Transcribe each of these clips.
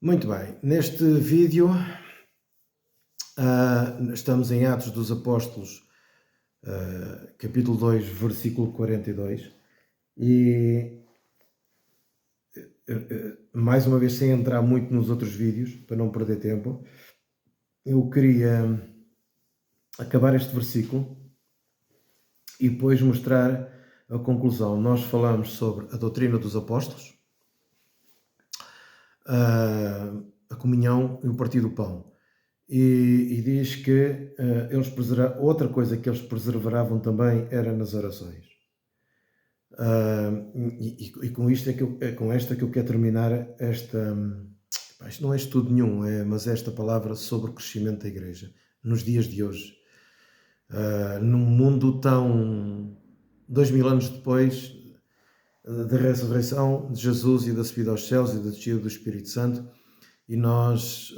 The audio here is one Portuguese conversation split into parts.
Muito bem, neste vídeo estamos em Atos dos Apóstolos, capítulo 2, versículo 42, e mais uma vez, sem entrar muito nos outros vídeos, para não perder tempo, eu queria acabar este versículo e depois mostrar a conclusão. Nós falamos sobre a doutrina dos apóstolos, a comunhão e o partir do pão. E diz que outra coisa que eles preservavam também era nas orações. E com isto com esta que eu quero terminar isto não é estudo nenhum, mas esta palavra sobre o crescimento da igreja nos dias de hoje. Num mundo tão 2000 anos depois da ressurreição de Jesus e da subida aos céus e da descida do Espírito Santo, e nós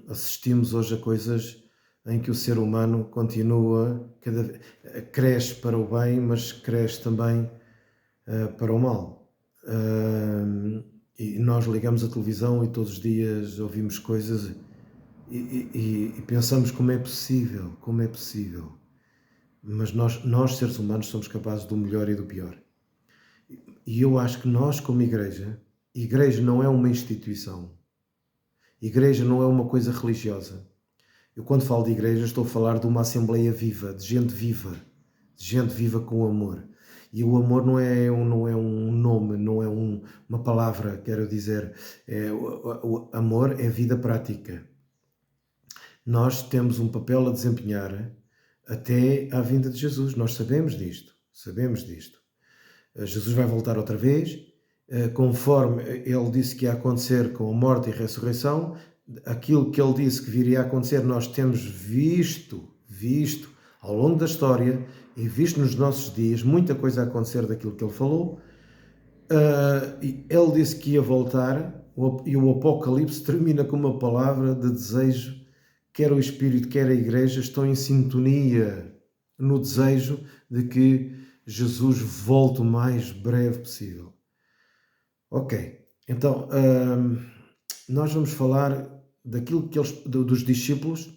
assistimos hoje a coisas em que o ser humano continua, cresce para o bem, mas cresce também para o mal. E nós ligamos a televisão e todos os dias ouvimos coisas e pensamos como é possível. Mas nós seres humanos somos capazes do melhor e do pior. E eu acho que nós, como igreja não é uma instituição. Igreja não é uma coisa religiosa. Eu, quando falo de igreja, estou a falar de uma assembleia viva, de gente viva com amor. E o amor não é um nome, não é uma palavra, quero dizer. O amor é vida prática. Nós temos um papel a desempenhar até à vinda de Jesus. Nós sabemos disto. Jesus vai voltar outra vez, conforme ele disse que ia acontecer com a morte e a ressurreição. Aquilo que ele disse que viria a acontecer, nós temos visto ao longo da história e visto nos nossos dias muita coisa a acontecer daquilo que ele falou. Ele disse que ia voltar, e o Apocalipse termina com uma palavra de desejo. Quer o Espírito, quer a Igreja estão em sintonia no desejo de que Jesus volte o mais breve possível. Ok, então nós vamos falar daquilo que dos discípulos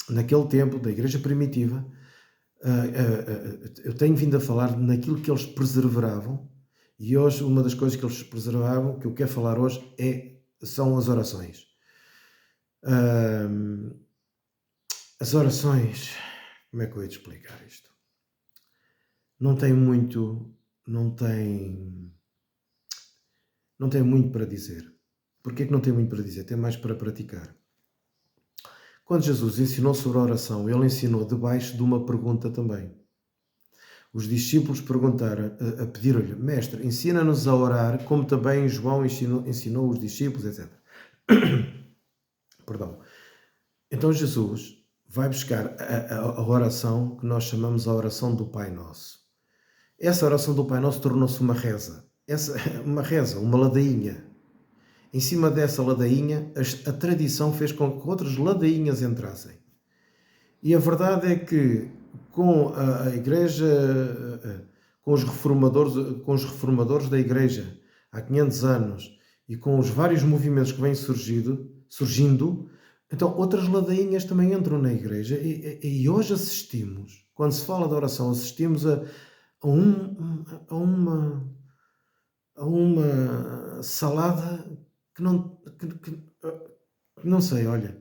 naquele tempo, da igreja primitiva. Eu tenho vindo a falar naquilo que eles preservavam, e hoje uma das coisas que eles preservavam, que eu quero falar hoje, são as orações. As orações, como é que eu ia te explicar isto? Não tem muito para dizer. Porquê que não tem muito para dizer? Tem mais para praticar. Quando Jesus ensinou sobre a oração, ele ensinou debaixo de uma pergunta também. Os discípulos perguntaram, a pedir-lhe: Mestre, ensina-nos a orar, como também João ensinou os discípulos, etc. Perdão. Então Jesus vai buscar a oração que nós chamamos a oração do Pai Nosso. Essa oração do Pai Nosso tornou-se uma reza. Uma ladainha. Em cima dessa ladainha, a tradição fez com que outras ladainhas entrassem. E a verdade é que com a Igreja, com os reformadores da Igreja há 500 anos, e com os vários movimentos que vêm surgindo, então outras ladainhas também entram na Igreja. E hoje assistimos, quando se fala de oração, assistimos a uma salada que não sei, olha.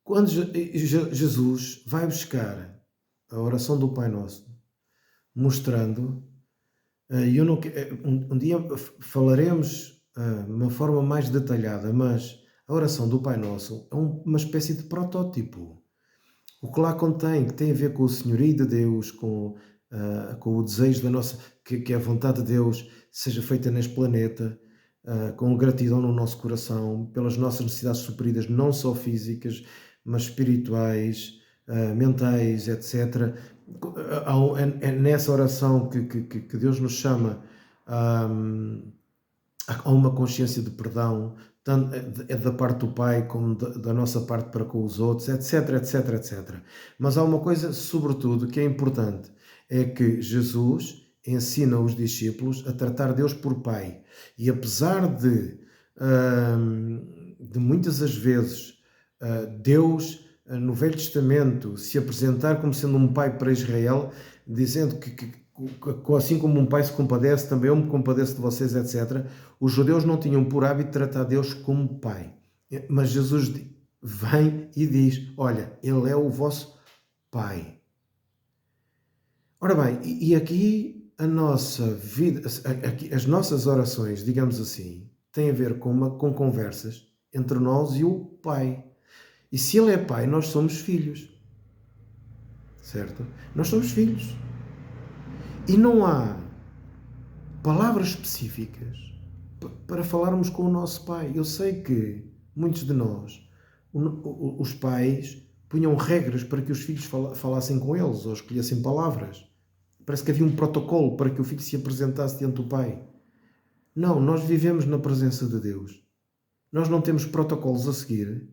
Quando Jesus vai buscar a oração do Pai Nosso, mostrando, um dia falaremos de uma forma mais detalhada, mas a oração do Pai Nosso é uma espécie de protótipo. O que lá contém, que tem a ver com o senhorio de Deus, com o desejo da nossa, que a vontade de Deus seja feita neste planeta, com gratidão no nosso coração, pelas nossas necessidades supridas, não só físicas, mas espirituais, mentais, etc. É nessa oração que Deus nos chama a uma consciência de perdão, tanto da parte do Pai como da nossa parte para com os outros, etc. Mas há uma coisa, sobretudo, que é importante, é que Jesus ensina os discípulos a tratar Deus por Pai. E apesar de de muitas as vezes Deus, no Velho Testamento, se apresentar como sendo um pai para Israel, dizendo que assim como um pai se compadece, também eu me compadeço de vocês, etc. Os judeus não tinham por hábito tratar Deus como pai. Mas Jesus vem e diz: olha, Ele é o vosso pai. Ora bem, e aqui a nossa vida, as nossas orações, digamos assim, têm a ver com conversas entre nós e o Pai. E se Ele é Pai, nós somos filhos. Certo? Nós somos filhos. E não há palavras específicas para falarmos com o nosso Pai. Eu sei que muitos de nós, os pais, punham regras para que os filhos falassem com eles ou escolhessem palavras. Parece que havia um protocolo para que o filho se apresentasse diante do pai. Não, nós vivemos na presença de Deus. Nós não temos protocolos a seguir,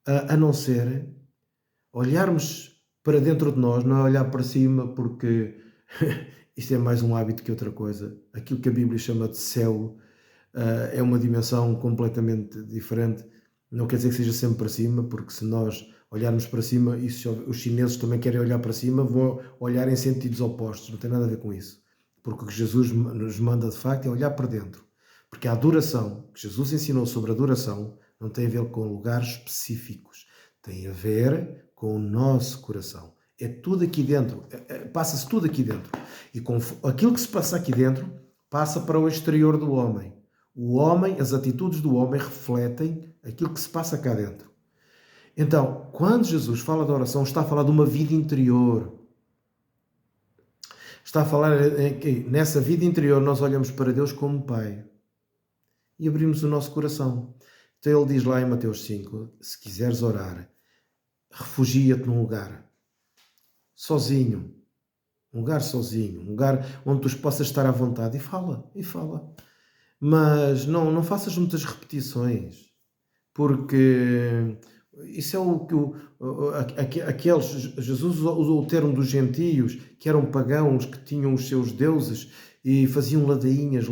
a não ser olharmos para dentro de nós, não é olhar para cima, porque isto é mais um hábito que outra coisa. Aquilo que a Bíblia chama de céu é uma dimensão completamente diferente. Não quer dizer que seja sempre para cima, porque se nós olharmos para cima, e se os chineses também querem olhar para cima, vão olhar em sentidos opostos, não tem nada a ver com isso. Porque o que Jesus nos manda de facto é olhar para dentro. Porque a adoração, que Jesus ensinou sobre a adoração, não tem a ver com lugares específicos, tem a ver com o nosso coração. É tudo aqui dentro, passa-se tudo aqui dentro. E com aquilo que se passa aqui dentro, passa para o exterior do homem. O homem, as atitudes do homem refletem aquilo que se passa cá dentro. Então, quando Jesus fala de oração, está a falar de uma vida interior. Está a falar que nessa vida interior nós olhamos para Deus como Pai e abrimos o nosso coração. Então ele diz lá em Mateus 5, se quiseres orar, refugia-te num lugar sozinho, um lugar sozinho, um lugar onde tu possas estar à vontade e fala. Mas não faças muitas repetições, porque isso é o que aqueles, Jesus usou o termo dos gentios, que eram pagãos, que tinham os seus deuses e faziam ladainhas,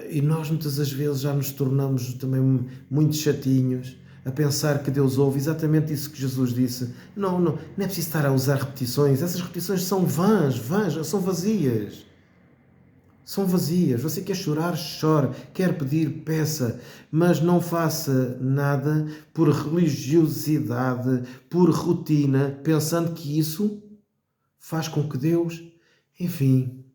e nós muitas das vezes já nos tornamos também muito chatinhos a pensar que Deus ouve exatamente isso que Jesus disse. Não é preciso estar a usar repetições, essas repetições são vãs, são vazias. São vazias. Você quer chorar, chore. Quer pedir, peça. Mas não faça nada por religiosidade, por rotina, pensando que isso faz com que Deus, enfim,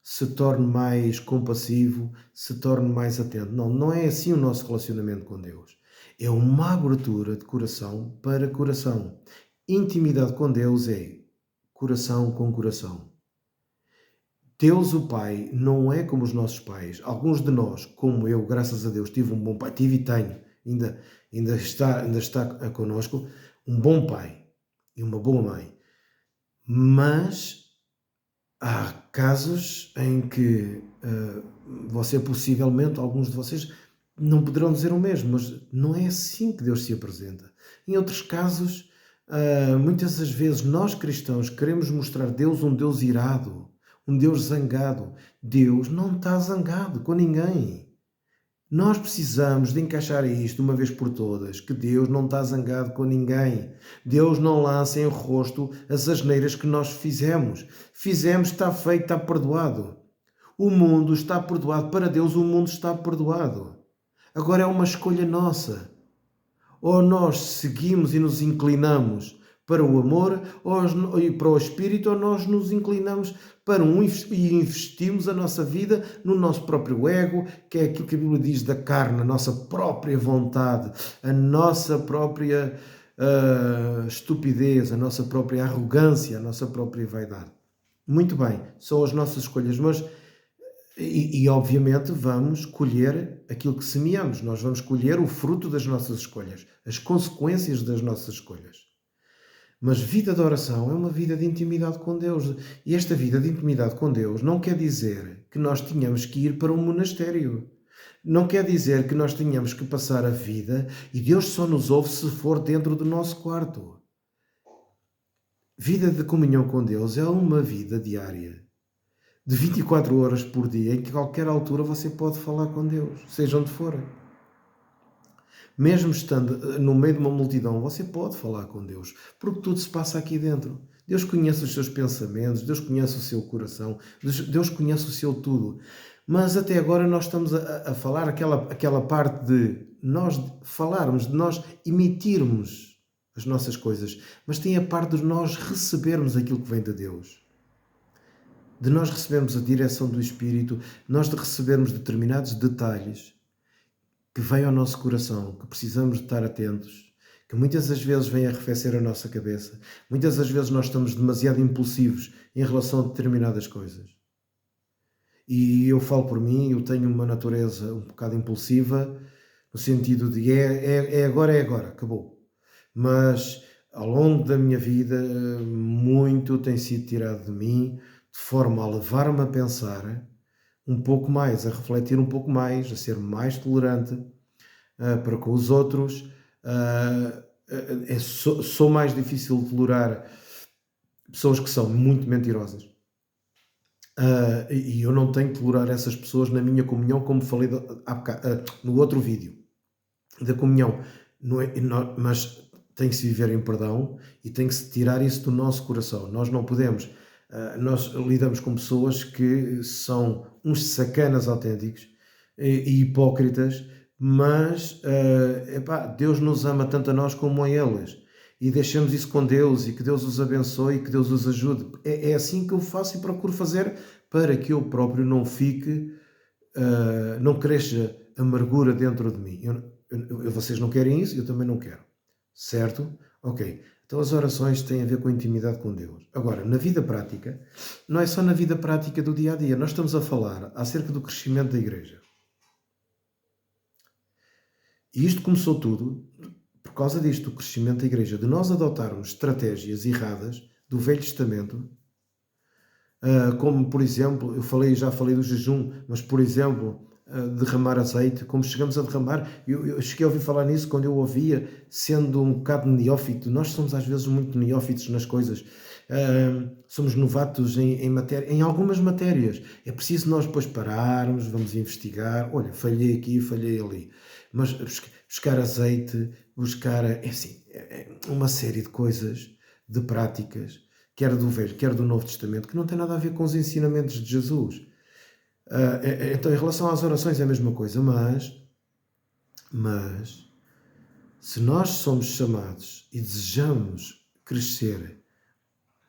se torne mais compassivo, se torne mais atento. Não é assim o nosso relacionamento com Deus. É uma abertura de coração para coração. Intimidade com Deus é coração com coração. Deus, o Pai, não é como os nossos pais. Alguns de nós, como eu, graças a Deus, tive um bom pai, tive e tenho, ainda está connosco, um bom pai e uma boa mãe. Mas há casos em que você, possivelmente, alguns de vocês, não poderão dizer o mesmo, mas não é assim que Deus se apresenta. Em outros casos, muitas das vezes, nós cristãos queremos mostrar Deus um Deus irado, um Deus zangado. Deus não está zangado com ninguém. Nós precisamos de encaixar isto de uma vez por todas, que Deus não está zangado com ninguém. Deus não lança em rosto as asneiras que nós fizemos. Está feito, está perdoado. O mundo está perdoado. Para Deus o mundo está perdoado. Agora é uma escolha nossa. Ou nós seguimos e nos inclinamos para o amor e para o Espírito, ou nós nos inclinamos para e investimos a nossa vida no nosso próprio ego, que é aquilo que a Bíblia diz da carne, a nossa própria vontade, a nossa própria estupidez, a nossa própria arrogância, a nossa própria vaidade. Muito bem, são as nossas escolhas, mas obviamente vamos colher aquilo que semeamos, nós vamos colher o fruto das nossas escolhas, as consequências das nossas escolhas. Mas vida de oração é uma vida de intimidade com Deus. E esta vida de intimidade com Deus não quer dizer que nós tenhamos que ir para um monastério. Não quer dizer que nós tenhamos que passar a vida e Deus só nos ouve se for dentro do nosso quarto. Vida de comunhão com Deus é uma vida diária. de 24 horas por dia, em que a qualquer altura você pode falar com Deus, seja onde for. Mesmo estando no meio de uma multidão, você pode falar com Deus, porque tudo se passa aqui dentro. Deus conhece os seus pensamentos, Deus conhece o seu coração, Deus conhece o seu tudo. Mas até agora nós estamos a falar aquela parte de nós falarmos, de nós emitirmos as nossas coisas, mas tem a parte de nós recebermos aquilo que vem de Deus. De nós recebermos a direção do Espírito, nós de recebermos determinados detalhes que vêm ao nosso coração, que precisamos de estar atentos, que muitas das vezes vêm arrefecer a nossa cabeça. Muitas das vezes nós estamos demasiado impulsivos em relação a determinadas coisas. E eu falo por mim, eu tenho uma natureza um bocado impulsiva, no sentido de é agora, acabou. Mas ao longo da minha vida, muito tem sido tirado de mim, de forma a levar-me a pensar um pouco mais, a refletir um pouco mais, a ser mais tolerante para com os outros. Sou mais difícil de tolerar pessoas que são muito mentirosas. E eu não tenho que tolerar essas pessoas na minha comunhão, como falei no outro vídeo da comunhão. Mas tem que se viver em perdão e tem que se tirar isso do nosso coração. Nós não podemos. Nós lidamos com pessoas que são uns sacanas autênticos e hipócritas, mas Deus nos ama tanto a nós como a eles. E deixemos isso com Deus e que Deus os abençoe e que Deus os ajude. É assim que eu faço e procuro fazer para que eu próprio não fique, não cresça amargura dentro de mim. Vocês não querem isso, eu também não quero. Certo? Ok. Então as orações têm a ver com a intimidade com Deus. Agora, na vida prática, não é só na vida prática do dia a dia. Nós estamos a falar acerca do crescimento da igreja. E isto começou tudo por causa disto, do crescimento da igreja, de nós adotarmos estratégias erradas do Velho Testamento, como por exemplo, já falei do jejum, mas por exemplo, derramar azeite, como chegamos a derramar, eu cheguei a ouvir falar nisso quando eu ouvia, sendo um bocado neófito. Nós somos às vezes muito neófitos nas coisas, somos novatos em algumas matérias. É preciso nós depois pararmos, vamos investigar, olha, falhei aqui, falhei ali, mas buscar azeite, uma série de coisas, de práticas, quer do Velho, quer do Novo Testamento, que não tem nada a ver com os ensinamentos de Jesus. Então, em relação às orações é a mesma coisa, mas se nós somos chamados e desejamos crescer,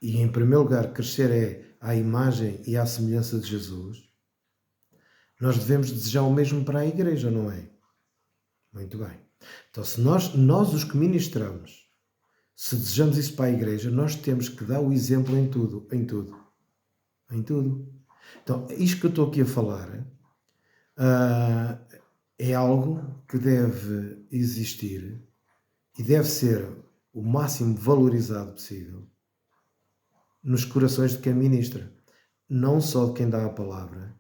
e em primeiro lugar crescer é à imagem e à semelhança de Jesus, nós devemos desejar o mesmo para a igreja, não é? Muito bem. Então, se nós os que ministramos, se desejamos isso para a igreja, nós temos que dar o exemplo em tudo. Então, isto que eu estou aqui a falar é algo que deve existir e deve ser o máximo valorizado possível nos corações de quem ministra. Não só de quem dá a palavra,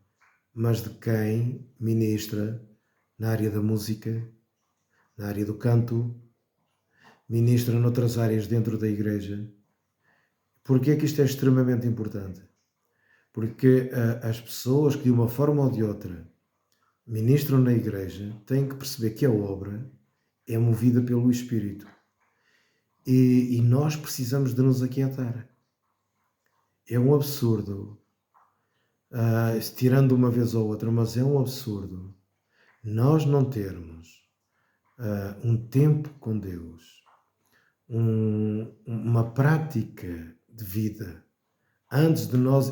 mas de quem ministra na área da música, na área do canto, ministra noutras áreas dentro da igreja. Porquê é que isto é extremamente importante? Porque as pessoas que de uma forma ou de outra ministram na igreja têm que perceber que a obra é movida pelo Espírito. E nós precisamos de nos aquietar. É um absurdo, tirando uma vez ou outra, mas é um absurdo nós não termos um tempo com Deus, uma prática de vida. Antes de nós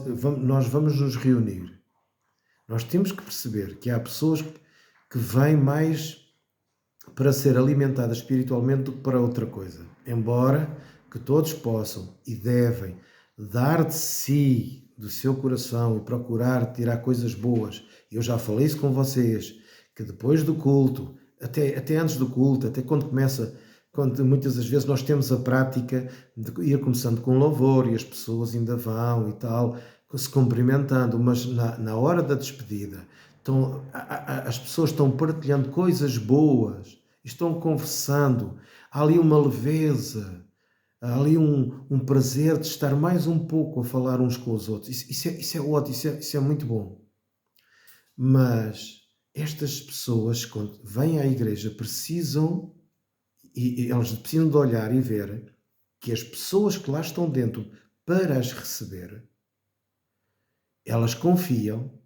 vamos nos reunir. Nós temos que perceber que há pessoas que vêm mais para ser alimentadas espiritualmente do que para outra coisa. Embora que todos possam e devem dar de si, do seu coração e procurar tirar coisas boas. Eu já falei isso com vocês, que depois do culto, até antes do culto, até quando muitas das vezes nós temos a prática de ir começando com louvor e as pessoas ainda vão e tal, se cumprimentando, mas na hora da despedida, as pessoas estão partilhando coisas boas, estão conversando, há ali uma leveza, há ali um prazer de estar mais um pouco a falar uns com os outros. Isso é ótimo, isso é muito bom. Mas estas pessoas, quando vêm à igreja, precisam, e elas precisam de olhar e ver que as pessoas que lá estão dentro para as receber, elas confiam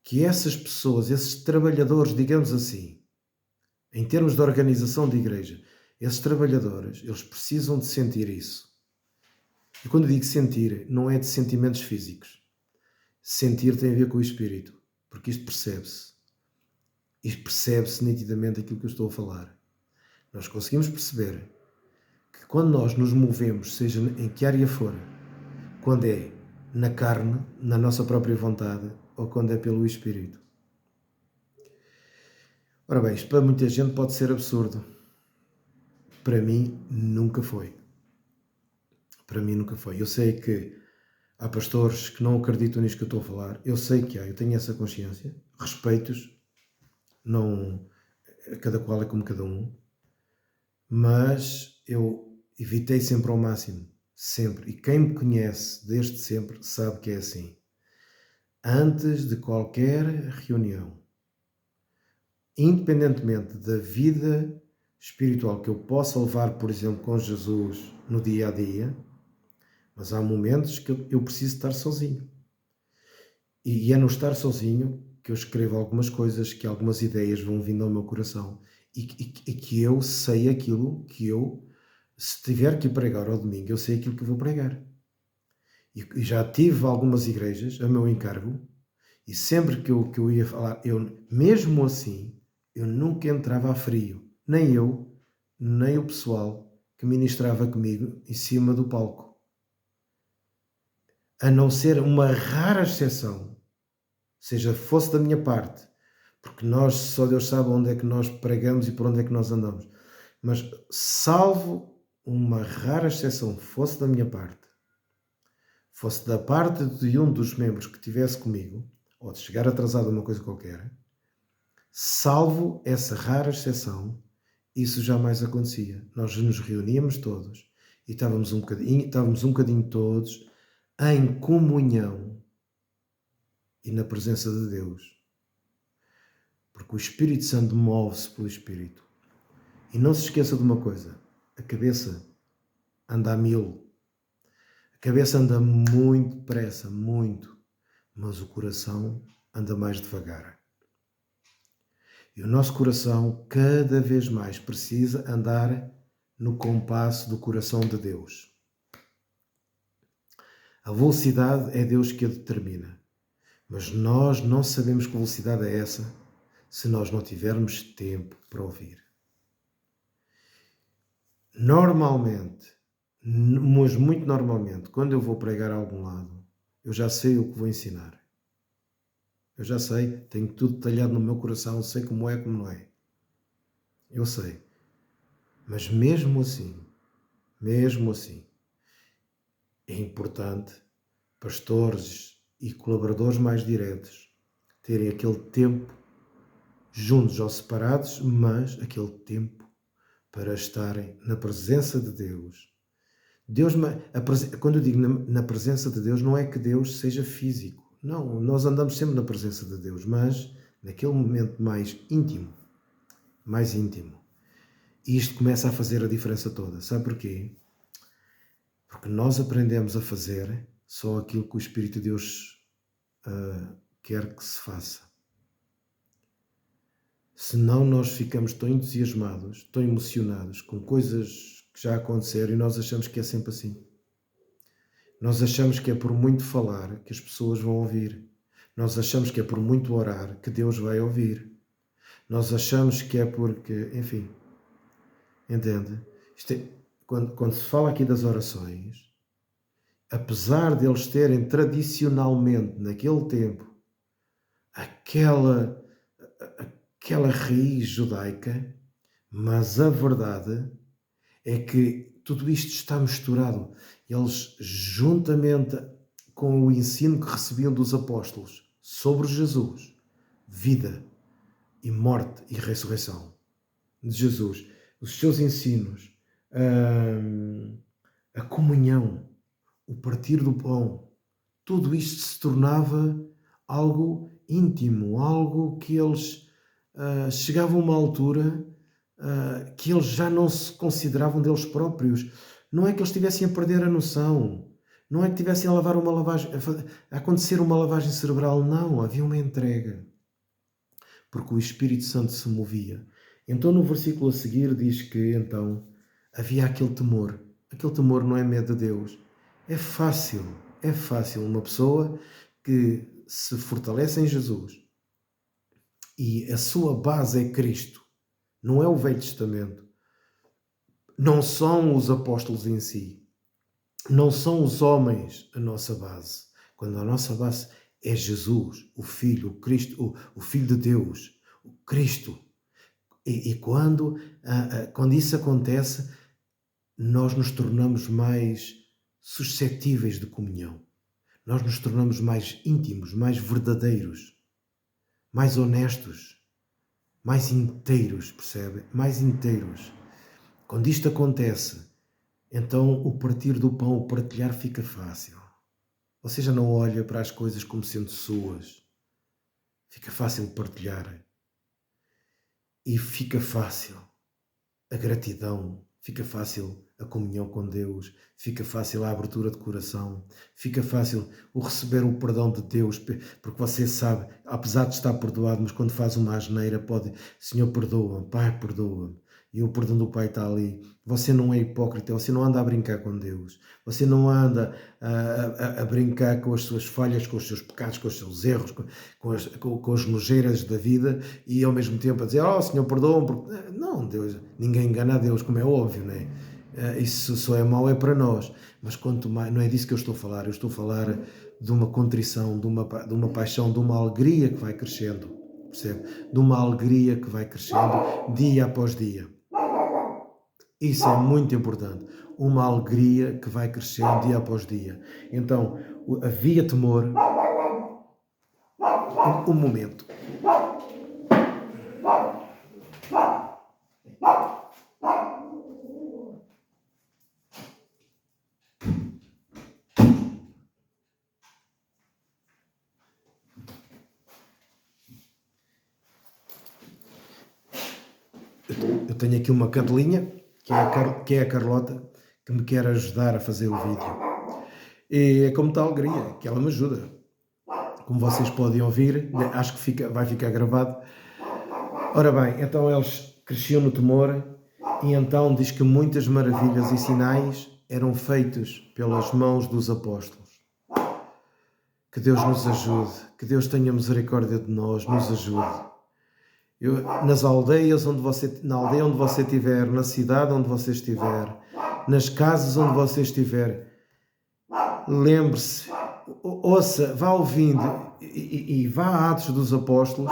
que essas pessoas, esses trabalhadores, digamos assim, em termos de organização de igreja, esses trabalhadores, eles precisam de sentir isso. E quando digo sentir, não é de sentimentos físicos. Sentir tem a ver com o espírito, porque isto percebe-se. Isto percebe-se nitidamente aquilo que eu estou a falar. Nós conseguimos perceber que quando nós nos movemos, seja em que área for, quando é na carne, na nossa própria vontade, ou quando é pelo espírito. Ora bem, isto para muita gente pode ser absurdo. Para mim, nunca foi. Para mim, nunca foi. Eu sei que há pastores que não acreditam nisto que eu estou a falar. Eu sei que há, eu tenho essa consciência. Respeito-os. Não, cada qual é como cada um. Mas eu evitei sempre ao máximo. Sempre. E quem me conhece desde sempre sabe que é assim. Antes de qualquer reunião, independentemente da vida espiritual que eu possa levar, por exemplo, com Jesus no dia a dia, mas há momentos que eu preciso estar sozinho. E é no estar sozinho que eu escrevo algumas coisas, que algumas ideias vão vindo ao meu coração e que eu sei aquilo que eu, se tiver que pregar ao domingo, eu sei aquilo que vou pregar. E já tive algumas igrejas a meu encargo e sempre que eu ia falar, mesmo assim, eu nunca entrava a frio. Nem eu, nem o pessoal que ministrava comigo em cima do palco. A não ser uma rara exceção, seja fosse da minha parte, porque nós, só Deus sabe onde é que nós pregamos e por onde é que nós andamos. Mas salvo uma rara exceção fosse da minha parte, fosse da parte de um dos membros que estivesse comigo, ou de chegar atrasado a uma coisa qualquer, salvo essa rara exceção, isso jamais acontecia. Nós nos reuníamos todos e estávamos um bocadinho todos em comunhão e na presença de Deus. Porque o Espírito Santo move-se pelo Espírito. E não se esqueça de uma coisa, a cabeça anda a 1000. A cabeça anda muito depressa, muito, mas o coração anda mais devagar. E o nosso coração cada vez mais precisa andar no compasso do coração de Deus. A velocidade é Deus que a determina, mas nós não sabemos que velocidade é essa se nós não tivermos tempo para ouvir. Normalmente, mas muito normalmente, quando eu vou pregar a algum lado, eu já sei o que vou ensinar. Eu já sei, tenho tudo detalhado no meu coração, sei como é, como não é. Eu sei. Mas mesmo assim, é importante pastores e colaboradores mais diretos terem aquele tempo juntos ou separados, mas aquele tempo para estarem na presença de Deus. Quando eu digo na presença de Deus, não é que Deus seja físico. Não, nós andamos sempre na presença de Deus, mas naquele momento mais íntimo. E isto começa a fazer a diferença toda. Sabe porquê? Porque nós aprendemos a fazer só aquilo que o Espírito de Deus quer que se faça. Senão nós ficamos tão entusiasmados, tão emocionados com coisas que já aconteceram e nós achamos que é sempre assim. Nós achamos que é por muito falar que as pessoas vão ouvir. Nós achamos que é por muito orar que Deus vai ouvir. Nós achamos que é porque, enfim, entende? Quando se fala aqui das orações, apesar de eles terem tradicionalmente, naquele tempo, aquela raiz judaica, mas a verdade é que tudo isto está misturado. Eles, juntamente com o ensino que recebiam dos apóstolos sobre Jesus, vida e morte e ressurreição de Jesus, os seus ensinos, a comunhão, o partir do pão, tudo isto se tornava algo íntimo, algo que eles chegavam a uma altura que eles já não se consideravam deles próprios. Não é que eles estivessem a perder a noção, não é que tivessem a lavar uma lavagem, a acontecer uma lavagem cerebral, não, havia uma entrega, porque o Espírito Santo se movia. Então no versículo a seguir diz que então havia aquele temor. Aquele temor não é medo de Deus. É fácil uma pessoa que se fortalece em Jesus e a sua base é Cristo, não é o Velho Testamento, não são os apóstolos em si, não são os homens a nossa base. Quando a nossa base é Jesus, o Filho, o Cristo, o Filho de Deus, o Cristo. E quando isso acontece, nós nos tornamos mais suscetíveis de comunhão. Nós nos tornamos mais íntimos, mais verdadeiros, mais honestos, mais inteiros, percebe? Mais inteiros. Quando isto acontece, então o partir do pão, o partilhar fica fácil. Você já não olha para as coisas como sendo suas. Fica fácil partilhar. E fica fácil a gratidão, fica fácil a comunhão com Deus, fica fácil a abertura de coração, fica fácil o receber o perdão de Deus, porque você sabe, apesar de estar perdoado, mas quando faz uma asneira pode, Senhor perdoa-me, Pai perdoa-me, e o perdão do Pai está ali. Você não é hipócrita, você não anda a brincar com Deus, você não anda a brincar com as suas falhas, com os seus pecados, com os seus erros, com as nojeiras da vida, e ao mesmo tempo a dizer, oh Senhor perdoa-me, porque... Não, Deus, ninguém engana a Deus, como é óbvio, não é? Isso só é mau é para nós, mas quanto mais, não é disso que eu estou a falar, eu estou a falar de uma contrição, de uma paixão, de uma alegria que vai crescendo, percebe? De uma alegria que vai crescendo dia após dia. Isso é muito importante, uma alegria que vai crescendo dia após dia. Então, havia temor, um momento. Eu tenho aqui uma cadelinha, que é a Carlota, que me quer ajudar a fazer o vídeo. E é com muita alegria que ela me ajuda. Como vocês podem ouvir, acho que vai ficar gravado. Ora bem, então eles cresciam no temor, e então diz que muitas maravilhas e sinais eram feitos pelas mãos dos apóstolos. Que Deus nos ajude, que Deus tenha misericórdia de nós, nos ajude. Nas aldeias na aldeia onde você estiver, na cidade onde você estiver, nas casas onde você estiver, lembre-se, ouça, vá ouvindo e vá a Atos dos Apóstolos.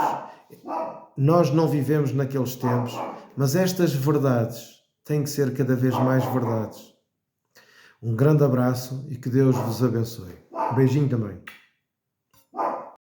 Nós não vivemos naqueles tempos, mas estas verdades têm que ser cada vez mais verdades. Um grande abraço e que Deus vos abençoe. Um beijinho também.